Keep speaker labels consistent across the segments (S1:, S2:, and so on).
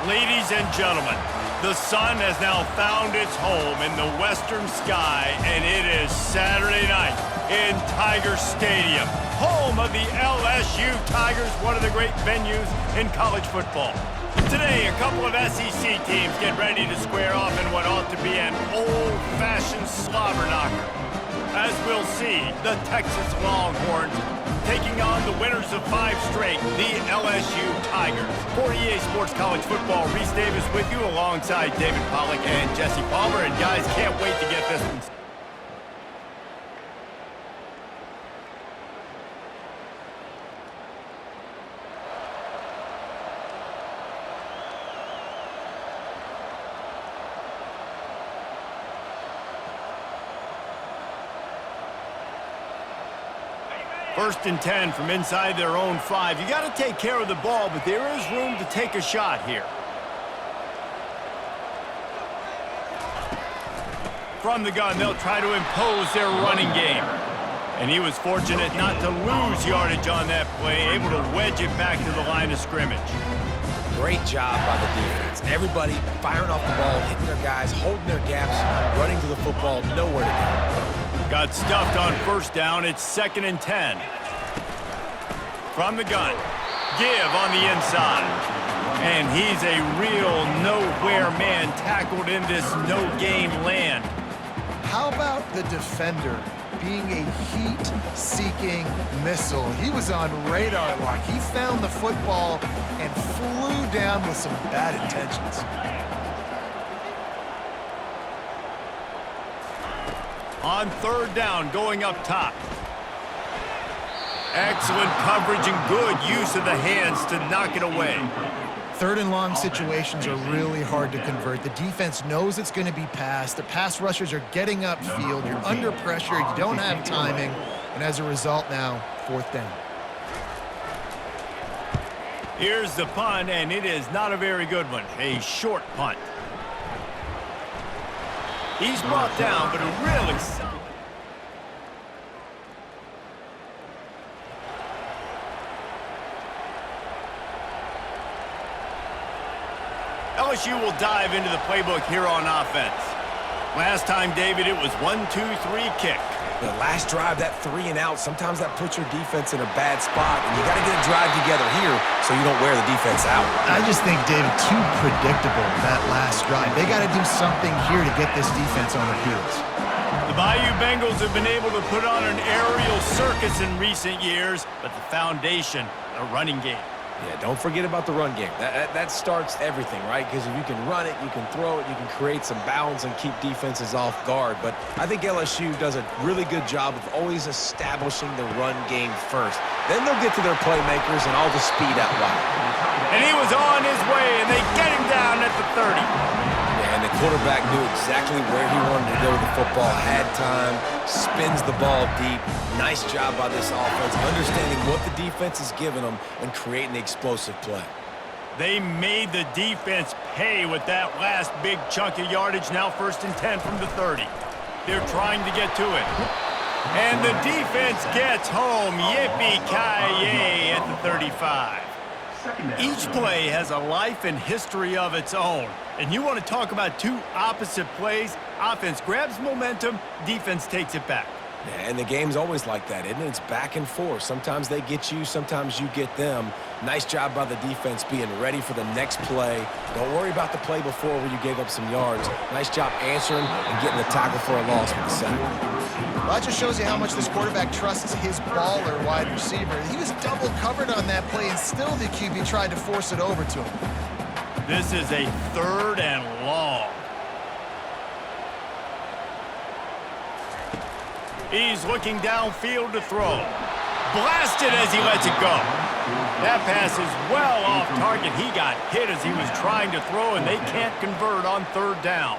S1: Ladies and gentlemen, the sun has now found its home in the western sky, and it is Saturday night in Tiger Stadium, home of the LSU Tigers, one of the great venues in college football. Today, a couple of SEC teams get ready to square off in what ought to be an old-fashioned slobber knocker. As we'll see, the Texas Longhorns taking on the winners of 5 straight, the LSU Tigers. For EA Sports College Football, Reese Davis with you alongside David Pollack and Jesse Palmer. And guys, can't wait to get this one. First and 10 from inside their own 5. You got to take care of the ball, but there is room to take a shot here. From the gun, they'll try to impose their running game. And he was fortunate not to lose yardage on that play, able to wedge it back to the line of scrimmage.
S2: Great job by the defense. Everybody firing off the ball, hitting their guys, holding their gaps, running to the football, nowhere to go.
S1: Got stuffed on first down. It's 2nd and 10. From the gun, give on the inside. And he's a real nowhere man tackled in this no-game land.
S3: How about the defender being a heat-seeking missile? He was on radar lock. He found the football and flew down with some bad intentions.
S1: On 3rd down, going up top. Excellent coverage and good use of the hands to knock it away.
S3: 3rd and long situations are really hard to convert. The defense knows it's going to be passed. The pass rushers are getting upfield. You're under pressure. You don't have timing. And as a result now, 4th down.
S1: Here's the punt, and it is not a very good one. A short punt. He's brought down, but a really solid. LSU will dive into the playbook here on offense. Last time, David, it was 1-2-3 kick.
S2: The last drive, that 3 and out, sometimes that puts your defense in a bad spot, and you got to get a drive together here so you don't wear the defense out.
S3: I just think, David, too predictable, that last drive. They got to do something here to get this defense on their heels.
S1: The Bayou Bengals have been able to put on an aerial circus in recent years, but the foundation, a running game.
S2: Yeah, don't forget about the run game. That starts everything, right? Because if you can run it, you can throw it, you can create some bounds and keep defenses off guard. But I think LSU does a really good job of always establishing the run game first. Then they'll get to their playmakers and all the speed out wide.
S1: And he was on his way, and they get him down at the 30.
S2: Yeah, and the quarterback knew exactly where he wanted to go with the football, had time, spins the ball deep. Nice job by this offense, understanding what the defense is giving them and creating the explosive play.
S1: They made the defense pay with that last big chunk of yardage. Now 1st and 10 from the 30. They're trying to get to it. And the defense gets home. Yippee-ki-yay at the 35. Each play has a life and history of its own. And you want to talk about 2 opposite plays. Offense grabs momentum, defense takes it back.
S2: Yeah, and the game's always like that, isn't it? It's back and forth. Sometimes they get you, sometimes you get them. Nice job by the defense being ready for the next play. Don't worry about the play before where you gave up some yards. Nice job answering and getting the tackle for a loss with the sack.
S3: Well, that just shows you how much this quarterback trusts his baller wide receiver. He was double covered on that play, and still the QB tried to force it over to him.
S1: This is a 3rd and long. He's looking downfield to throw. Blasted as he lets it go. That pass is well off target. He got hit as he was trying to throw, and they can't convert on 3rd down.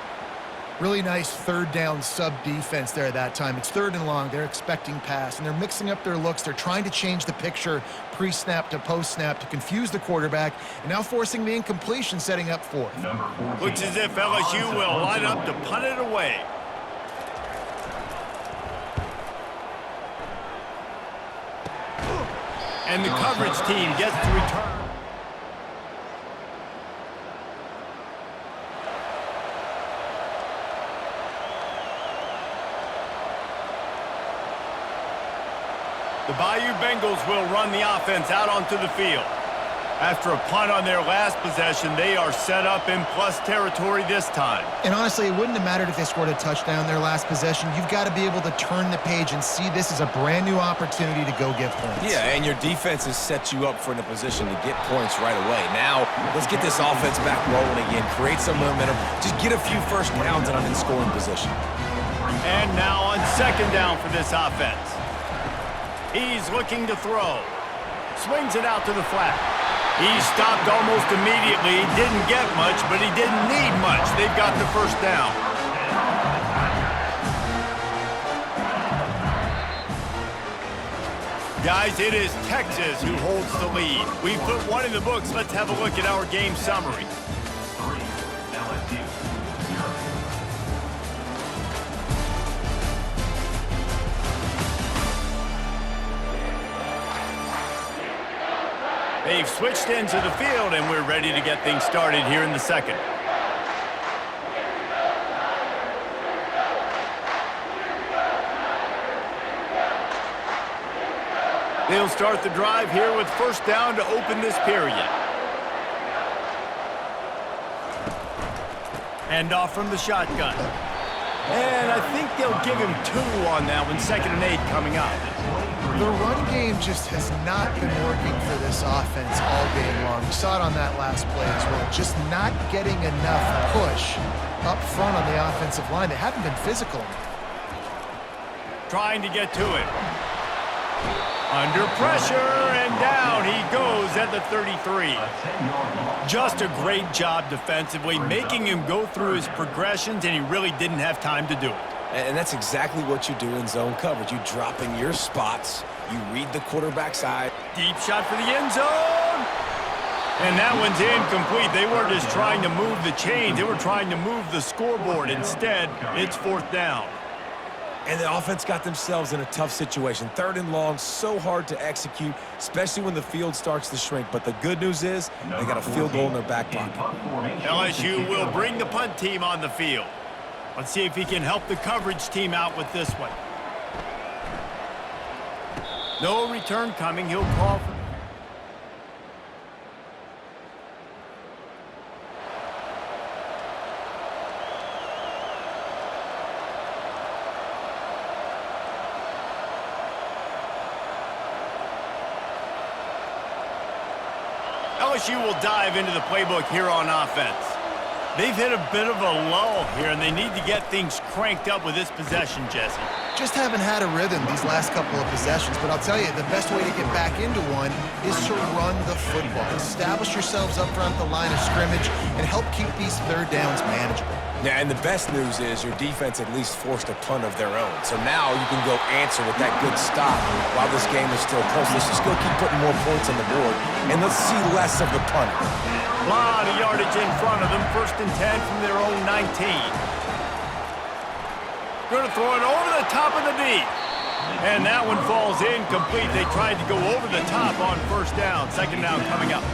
S3: Really nice 3rd down sub-defense there at that time. It's 3rd and long. They're expecting pass, and they're mixing up their looks. They're trying to change the picture pre-snap to post-snap to confuse the quarterback, and now forcing the incompletion, setting up 4th.
S1: Looks as if LSU will line up to punt it away. And the coverage team gets to return. The Bayou Bengals will run the offense out onto the field. After a punt on their last possession, they are set up in plus territory this time.
S3: And honestly, it wouldn't have mattered if they scored a touchdown their last possession. You've got to be able to turn the page and see this as a brand new opportunity to go get points.
S2: Yeah, and your defense has set you up for in a position to get points right away. Now, let's get this offense back rolling again, create some momentum, just get a few first downs and I'm in scoring position.
S1: And now on second down for this offense. He's looking to throw. Swings it out to the flat. He stopped almost immediately. He didn't get much, but he didn't need much. They've got the first down. Guys, it is Texas who holds the lead. We've put one in the books. Let's have a look at our game summary. They've switched into the field, and we're ready to get things started here in the second. They'll start the drive here with first down to open this period. Hand off from the shotgun. And I think they'll give him 2 on that one, 2nd and 8 coming up.
S3: The run game just has not been working for this offense all game long. We saw it on that last play as well. Just not getting enough push up front on the offensive line. They haven't been physical.
S1: Trying to get to it. Under pressure, and down he goes at the 33. Just a great job defensively, making him go through his progressions, and he really didn't have time to do it.
S2: And that's exactly what you do in zone coverage. You drop in your spots, you read the quarterback's eye.
S1: Deep shot for the end zone. And that one's incomplete. They weren't just trying to move the chains. They were trying to move the scoreboard. Instead, it's 4th down.
S2: And the offense got themselves in a tough situation. 3rd and long, so hard to execute, especially when the field starts to shrink. But the good news is they got a field goal in their back pocket.
S1: LSU will bring the punt team on the field. Let's see if he can help the coverage team out with this one. No return coming. He'll call for LSU will dive into the playbook here on offense. They've hit a bit of a lull here, and they need to get things cranked up with this possession, Jesse.
S3: Just haven't had a rhythm these last couple of possessions, but I'll tell you, the best way to get back into one is to run the football. Establish yourselves up front at the line of scrimmage and help keep these 3rd downs manageable.
S2: Yeah, and the best news is your defense at least forced a punt of their own. So now you can go answer with that good stop while this game is still close. Let's just go keep putting more points on the board, and let's see less of the punter.
S1: A lot of yardage in front of them. 1st and 10 from their own 19. Going to throw it over the top of the D. And that one falls incomplete. They tried to go over the top on 1st down. 2nd down coming up.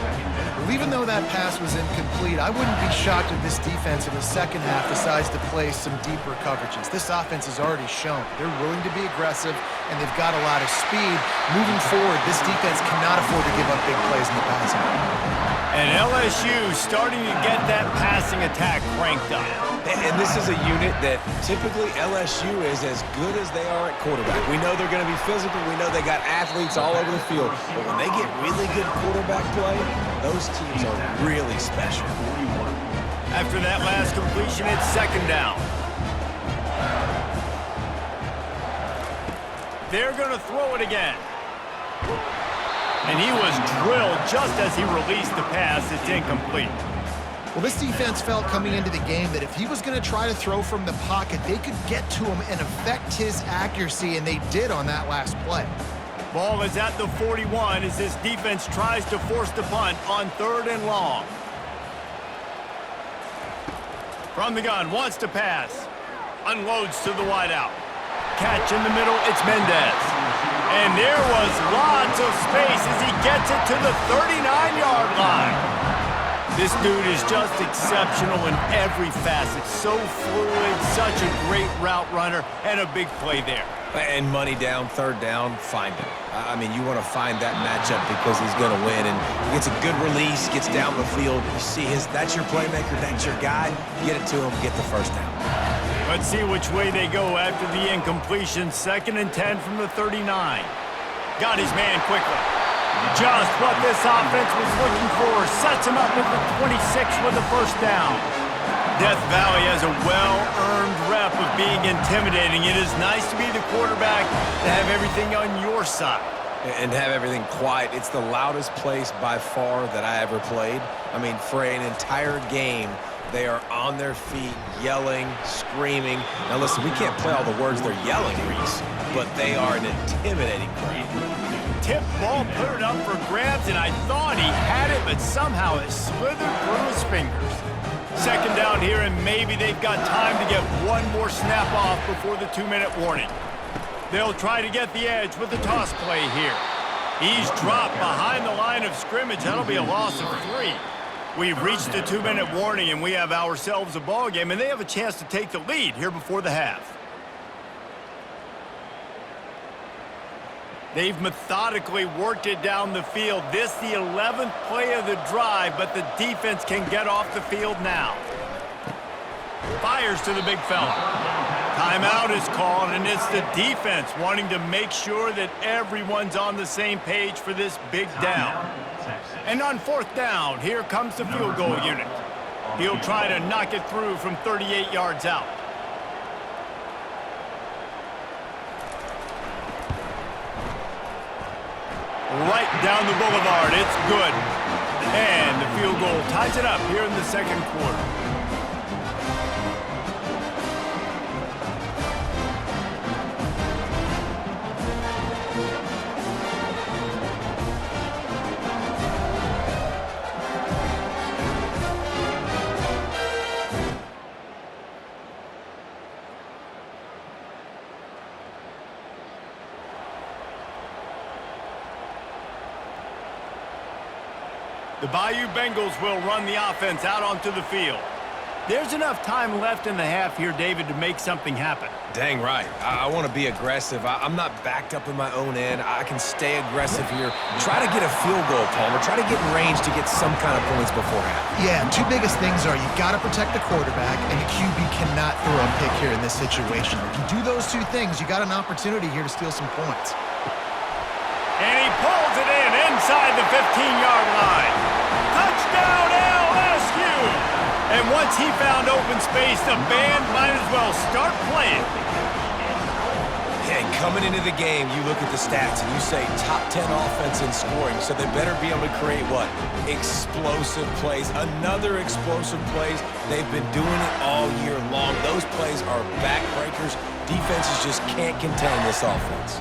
S3: Well, even though that pass was incomplete, I wouldn't be shocked if this defense in the second half decides to play some deeper coverages. This offense has already shown they're willing to be aggressive, and they've got a lot of speed. Moving forward, this defense cannot afford to give up big plays in the passing game.
S1: And LSU starting to get that passing attack cranked up.
S2: And this is a unit that typically LSU is as good as they are at quarterback. We know they're going to be physical. We know they got athletes all over the field. But when they get really good quarterback play, those teams are really special.
S1: After that last completion, it's 2nd down. They're going to throw it again. And he was drilled just as he released the pass. It's incomplete.
S3: Well, this defense felt coming into the game that if he was going to try to throw from the pocket, they could get to him and affect his accuracy, and they did on that last play.
S1: Ball is at the 41 as this defense tries to force the punt on 3rd and long. From the gun, wants to pass. Unloads to the wideout. Catch in the middle, it's Mendez. And there was lots of space as he gets it to the 39-yard line. This dude is just exceptional in every facet. So fluid, such a great route runner, and a big play there.
S2: And money down, third down, find him. I mean, you want to find that matchup because he's going to win. And he gets a good release, gets down the field. You see that's your playmaker, that's your guy. Get it to him, get the first down.
S1: Let's see which way they go after the incompletion. 2nd and 10 from the 39. Got his man quickly. Just what this offense was looking for. Sets him up with the 26 with the first down. Death Valley has a well-earned rep of being intimidating. It is nice to be the quarterback to have everything on your side.
S2: And have everything quiet. It's the loudest place by far that I ever played. I mean, for an entire game, they are on their feet, yelling, screaming. Now listen, we can't play all the words they're yelling, Reese, but they are an intimidating crowd.
S1: Tip ball, put it up for grabs, and I thought he had it, but somehow it slithered through his fingers. 2nd down here, and maybe they've got time to get one more snap off before the 2-minute warning. They'll try to get the edge with the toss play here. He's dropped behind the line of scrimmage. That'll be a loss of 3. We've reached the 2-minute warning, and we have ourselves a ball game, and they have a chance to take the lead here before the half. They've methodically worked it down the field. This the 11th play of the drive, but the defense can get off the field now. Fires to the big fella. Timeout is called, and it's the defense wanting to make sure that everyone's on the same page for this big down. And on 4th down, here comes the field goal unit. He'll try to knock it through from 38 yards out. Right down the boulevard. It's good. And the field goal ties it up here in the 2nd quarter. The Bayou Bengals will run the offense out onto the field. There's enough time left in the half here, David, to make something happen.
S2: Dang right. I want to be aggressive. I'm not backed up in my own end. I can stay aggressive here. Try to get a field goal, Palmer. Try to get in range to get some kind of points before half.
S3: Yeah, 2 biggest things are you've got to protect the quarterback, and the QB cannot throw a pick here in this situation. If you do those 2 things, you got an opportunity here to steal some points.
S1: And he pulls it in inside the 15-yard line. Touchdown, LSU! And once he found open space, the band might as well start playing.
S2: And coming into the game, you look at the stats and you say top 10 offense in scoring, so they better be able to create what? Explosive plays. Another explosive plays. They've been doing it all year long. Those plays are backbreakers. Defenses just can't contain this offense.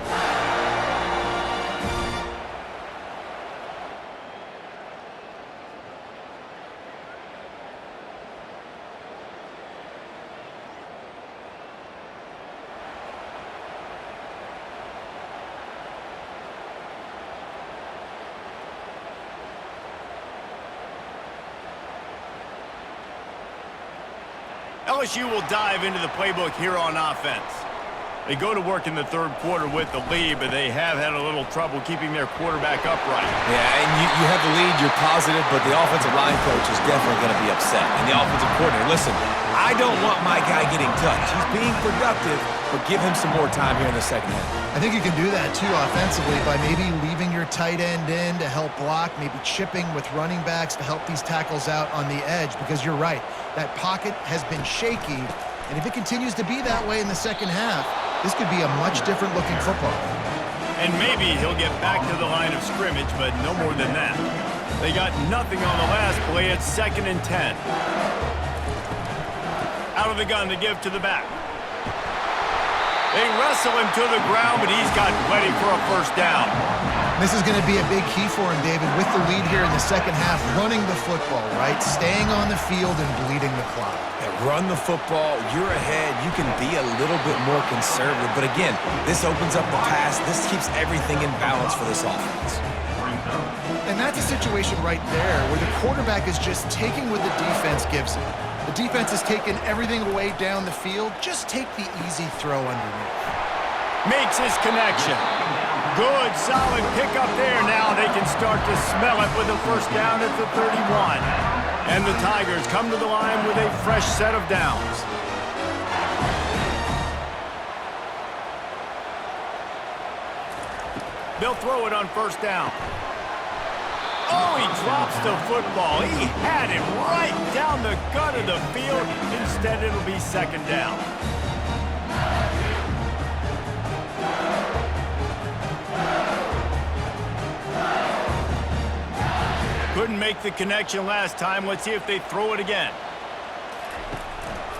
S1: LSU will dive into the playbook here on offense. They go to work in the 3rd quarter with the lead, but they have had a little trouble keeping their quarterback upright.
S2: Yeah, and you have the lead, you're positive, but the offensive line coach is definitely going to be upset. And the offensive coordinator, listen, I don't want my guy getting touched. He's being productive, but give him some more time here in the 2nd half.
S3: I think you can do that, too, offensively, by maybe leaving your tight end in to help block, maybe chipping with running backs to help these tackles out on the edge, because you're right. That pocket has been shaky, and if it continues to be that way in the 2nd half, this could be a much different-looking football.
S1: And maybe he'll get back to the line of scrimmage, but no more than that. They got nothing on the last play. It's 2nd and 10. Out of the gun to give to the back. They wrestle him to the ground, but he's got plenty for a first down.
S3: This is going to be a big key for him, David, with the lead here in the 2nd half, running the football, right? Staying on the field and bleeding the clock.
S2: Yeah, run the football. You're ahead. You can be a little bit more conservative. But again, this opens up the pass. This keeps everything in balance for this offense.
S3: And that's a situation right there where the quarterback is just taking what the defense gives him. The defense is taking everything away down the field. Just take the easy throw underneath.
S1: Makes his connection. Good, solid pickup there. Now they can start to smell it with a first down at the 31. And the Tigers come to the line with a fresh set of downs. They'll throw it on first down. Oh, he drops the football. He had it right down the gut of the field. Instead, it'll be second down. Couldn't make the connection last time. Let's see if they throw it again.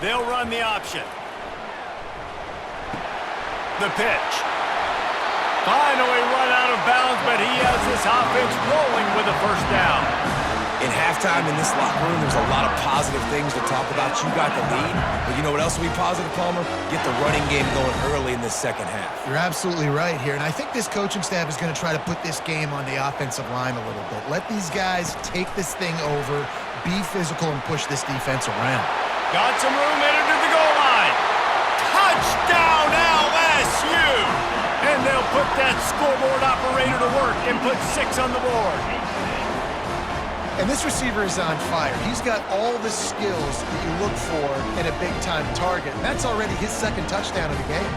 S1: They'll run the option. The pitch. Finally run out of bounds, but he has this offense rolling with a first down.
S2: In halftime in this locker room, there's a lot of positive things to talk about. You got the lead, but you know what else will be positive, Palmer? Get the running game going early in this second half.
S3: You're absolutely right here, and I think this coaching staff is going to try to put this game on the offensive line a little bit. Let these guys take this thing over, be physical, and push this defense around.
S1: Got some room headed to the goal line. Touchdown LSU! And they'll put that scoreboard operator to work and put 6 on the board.
S3: And this receiver is on fire. He's got all the skills that you look for in a big-time target. And that's already his second touchdown of the game.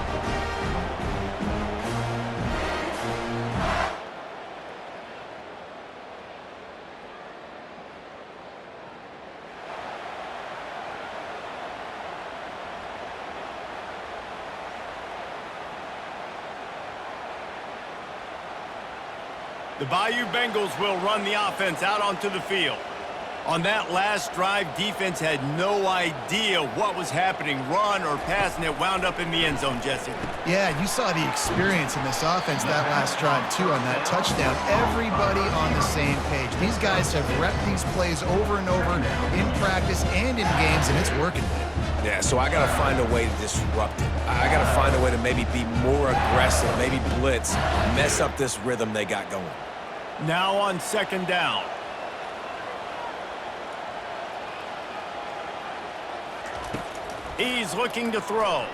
S1: The Bayou Bengals will run the offense out onto the field. On that last drive, defense had no idea what was happening, run or pass, and it wound up in the end zone, Jesse.
S3: Yeah, you saw the experience in this offense that last drive, too, on that touchdown. Everybody on the same page. These guys have repped these plays over and over in practice and in games, and it's working.
S2: Yeah, so I got to find a way to disrupt it. I got to find a way to maybe be more aggressive, maybe blitz, mess up this rhythm they got going.
S1: Now on second down. He's looking to throw.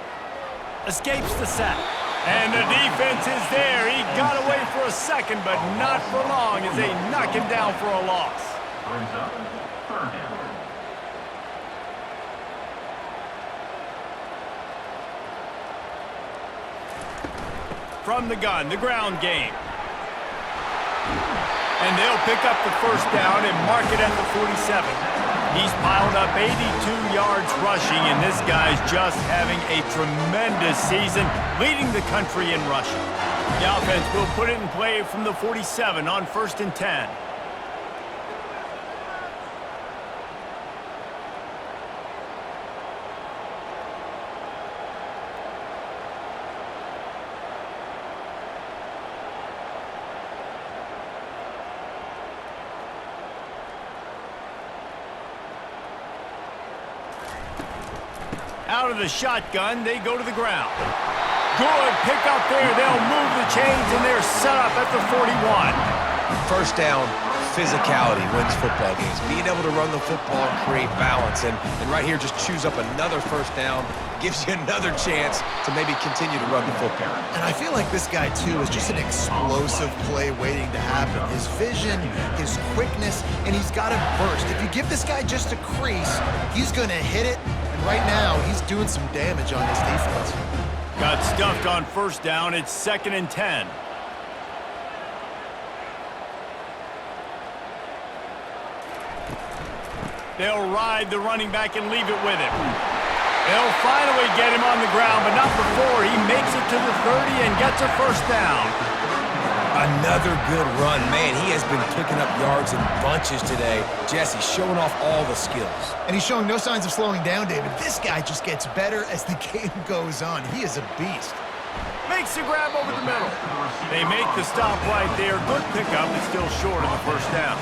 S1: Escapes the sack. And the defense is there. He got away for a second, but not for long as they knock him down for a loss. From the gun, the ground game. And they'll pick up the first down and mark it at the 47. He's piled up 82 yards rushing, and this guy's just having a tremendous season, leading the country in rushing. The offense will put it in play from the 47 on 1st and 10. Out of the shotgun, they go to the ground. Good pick up there. They'll move the chains, and they're set up at the 41.
S2: First down, physicality wins football games. Being able to run the football and create balance. And right here, just choose up another first down. Gives you another chance to maybe continue to run the football.
S3: And I feel like this guy, too, is just an explosive play waiting to happen. His vision, his quickness, and he's got to burst. If you give this guy just a crease, he's going to hit it. Right now, he's doing some damage on his defense.
S1: Got stuffed on first down. It's 2nd and 10. They'll ride the running back and leave it with him. They'll finally get him on the ground, but not before he makes it to the 30 and gets a first down.
S2: Another good run. Man, he has been picking up yards in bunches today. Jesse showing off all the skills.
S3: And he's showing no signs of slowing down, David. This guy just gets better as the game goes on. He is a beast.
S1: Makes the grab over the middle. They make the stop right there. Good pickup, but still short of the first down.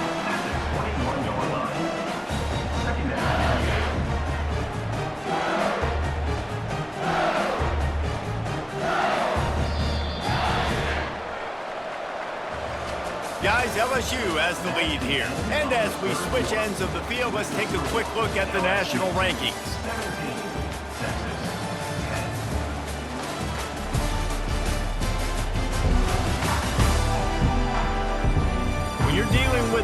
S1: Guys, LSU has the lead here. And as we switch ends of the field, let's take a quick look at the national rankings.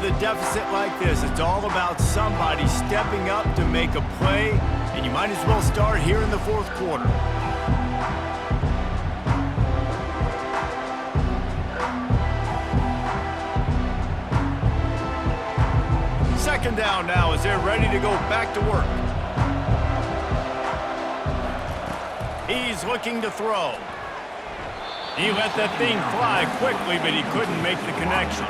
S1: with a deficit like this, it's all about somebody stepping up to make a play, and you might as well start here in the fourth quarter. Second down now as they're ready to go back to work. He's looking to throw. He let that thing fly quickly, but he couldn't make the connection.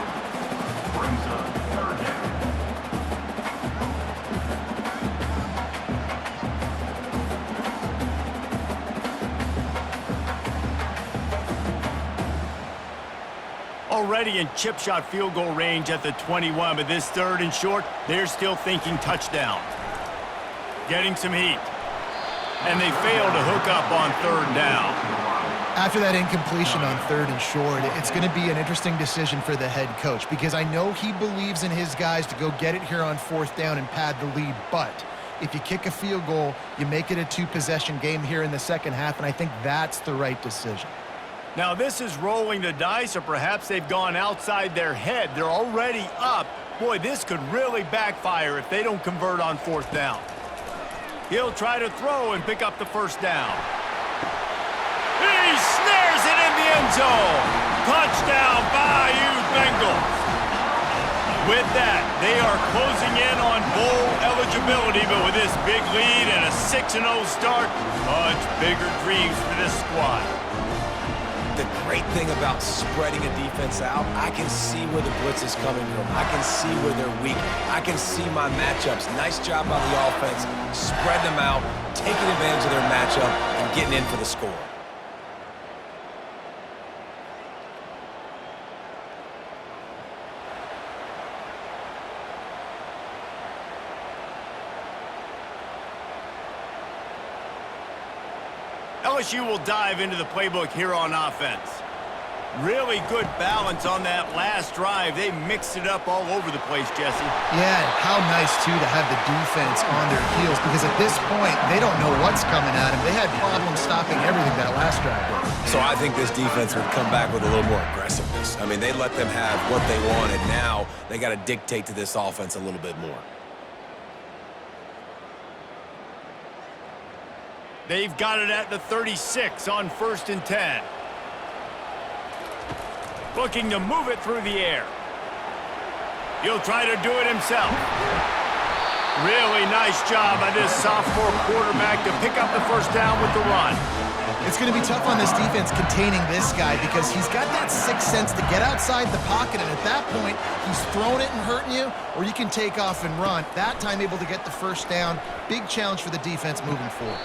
S1: Already in chip shot field goal range at the 21, but this third and short, they're still thinking touchdown. Getting some heat. And they fail to hook up on third down.
S3: After that incompletion on third and short, it's going to be an interesting decision for the head coach because I know he believes in his guys to go get it here on fourth down and pad the lead, but if you kick a field goal, you make it a two-possession game here in the second half, and I think that's the right decision.
S1: Now this is rolling the dice, or perhaps they've gone outside their head. They're already up. Boy, this could really backfire if they don't convert on fourth down. He'll try to throw and pick up the first down. He snares it in the end zone. Touchdown, Bayou Bengals. With that, they are closing in on bowl eligibility, but with this big lead and a 6-0 start, much bigger dreams for this squad.
S2: The great thing about spreading a defense out, I can see where the blitz is coming from. I can see where they're weak. I can see my matchups. Nice job by the offense, spreading them out, taking advantage of their matchup, and getting in for the score.
S1: LSU will dive into the playbook here on offense. Really good balance on that last drive. They mixed it up all over the place, Jesse.
S3: Yeah, how nice, too, to have the defense on their heels because at this point, they don't know what's coming at them. They had problems stopping everything that last drive.
S2: So I think this defense would come back with a little more aggressiveness. I mean, they let them have what they wanted. Now they got to dictate to this offense a little bit more.
S1: They've got it at the 36 on 1st and 10. Looking to move it through the air. He'll try to do it himself. Really nice job by this sophomore quarterback to pick up the first down with the run.
S3: It's going to be tough on this defense containing this guy because he's got that sixth sense to get outside the pocket, and at that point, he's throwing it and hurting you, or you can take off and run. That time able to get the first down. Big challenge for the defense moving forward.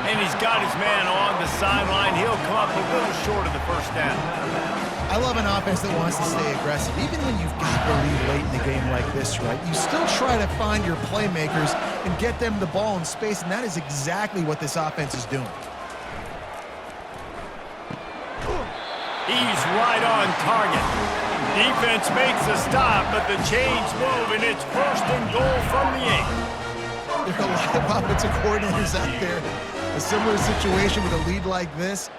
S1: And he's got his man on the sideline. He'll come up a little short of the first down.
S3: I love an offense that wants to stay aggressive. Even when you've got the lead late in the game like this, right, you still try to find your playmakers and get them the ball in space, and that is exactly what this offense is doing.
S1: He's right on target. Defense makes a stop, but the chains move, and it's 1st and goal from the 8.
S3: There are a lot of offensive coordinators out there. A similar situation with a lead like this,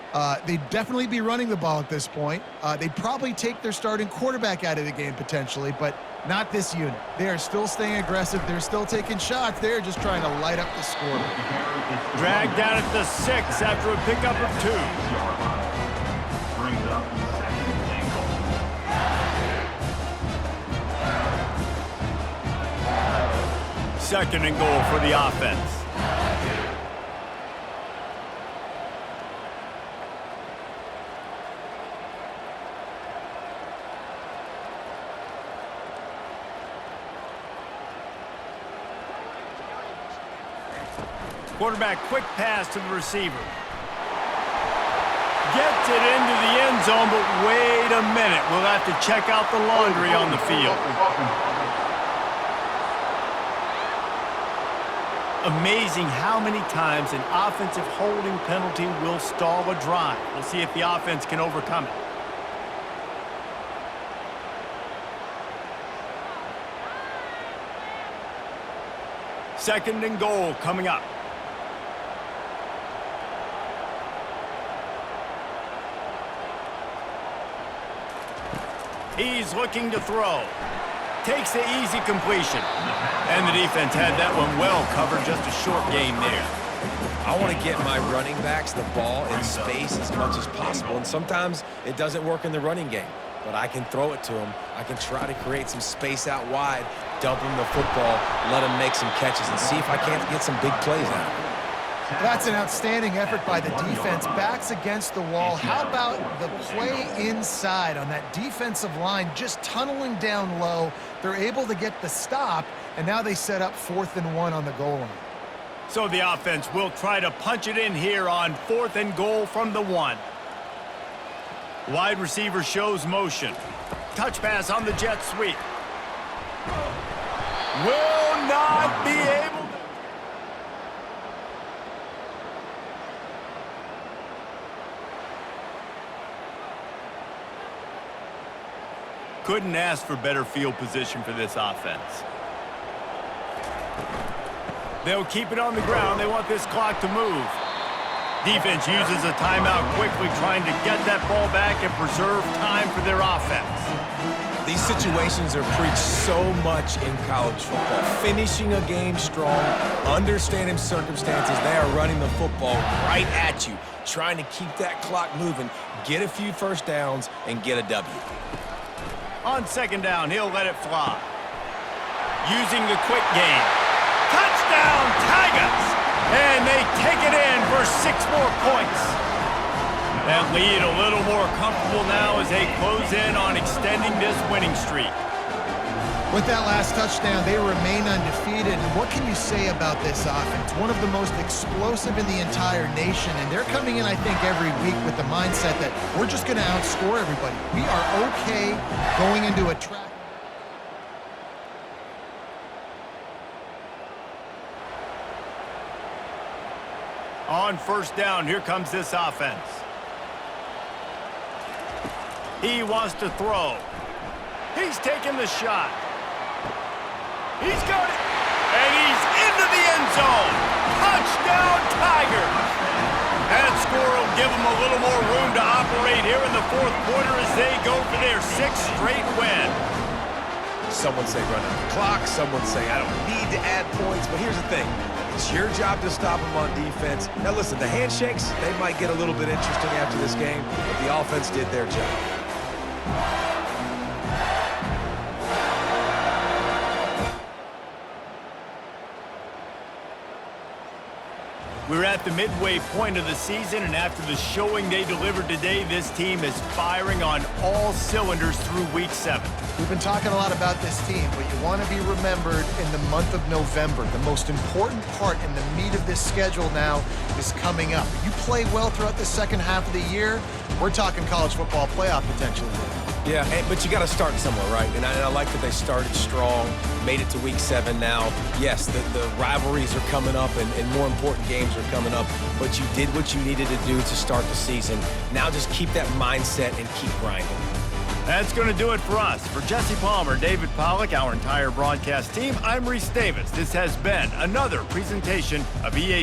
S3: they'd definitely be running the ball at this point. They'd probably take their starting quarterback out of the game potentially, but not this unit. They are still staying aggressive. They're still taking shots. They're just trying to light up the score.
S1: Dragged down at the 6 after a pickup of 2. Second and goal for the offense. Quarterback quick pass to the receiver. Gets it into the end zone, but wait a minute. We'll have to check out the laundry on the field. Amazing how many times an offensive holding penalty will stall a drive. We'll see if the offense can overcome it. Second and goal coming up. He's looking to throw. Takes the easy completion. And the defense had that one well covered, just a short gain there.
S2: I want to get my running backs the ball in space as much as possible, and sometimes it doesn't work in the running game, but I can throw it to them. I can try to create some space out wide, dump them the football, let them make some catches, and see if I can't get some big plays out of it.
S3: That's an outstanding effort by the defense. Backs against the wall. How about the play inside on that defensive line, just tunneling down low? They're able to get the stop, and now they set up 4th and 1 on the goal line.
S1: So the offense will try to punch it in here on 4th and goal from the 1. Wide receiver shows motion. Touch pass on the jet sweep. Will not be able to. Couldn't ask for better field position for this offense. They'll keep it on the ground. They want this clock to move. Defense uses a timeout quickly, trying to get that ball back and preserve time for their offense.
S2: These situations are preached so much in college football. Finishing a game strong, understanding circumstances. They are running the football right at you, trying to keep that clock moving, get a few first downs, and get a W.
S1: On 2nd down, he'll let it fly. Using the quick game. Touchdown, Tigers! And they take it in for 6 more points. That lead a little more comfortable now as they close in on extending this winning streak.
S3: With that last touchdown, they remain undefeated. And what can you say about this offense? One of the most explosive in the entire nation. And they're coming in, I think, every week with the mindset that we're just going to outscore everybody. We are okay going into a track.
S1: On 1st down, here comes this offense. He wants to throw. He's taking the shot. He's got it. And he's into the end zone. Touchdown, Tigers. That score will give them a little more room to operate here in the 4th quarter as they go for their 6th straight win.
S2: Someone say run out the clock. Someone say I don't need to add points. But here's the thing. It's your job to stop them on defense. Now listen, the handshakes, they might get a little bit interesting after this game, but the offense did their job.
S1: We're at the midway point of the season, and after the showing they delivered today, this team is firing on all cylinders through Week 7.
S3: We've been talking a lot about this team, but you want to be remembered in the month of November. The most important part in the meat of this schedule now is coming up. You play well throughout the second half of the year, we're talking college football playoff potentially.
S2: Yeah, but you got to start somewhere, right? And I like that they started strong, made it to Week 7 now. Yes, the rivalries are coming up, and more important games are coming up, but you did what you needed to do to start the season. Now just keep that mindset and keep grinding.
S1: That's going to do it for us. For Jesse Palmer, David Pollack, our entire broadcast team, I'm Reese Davis. This has been another presentation of EA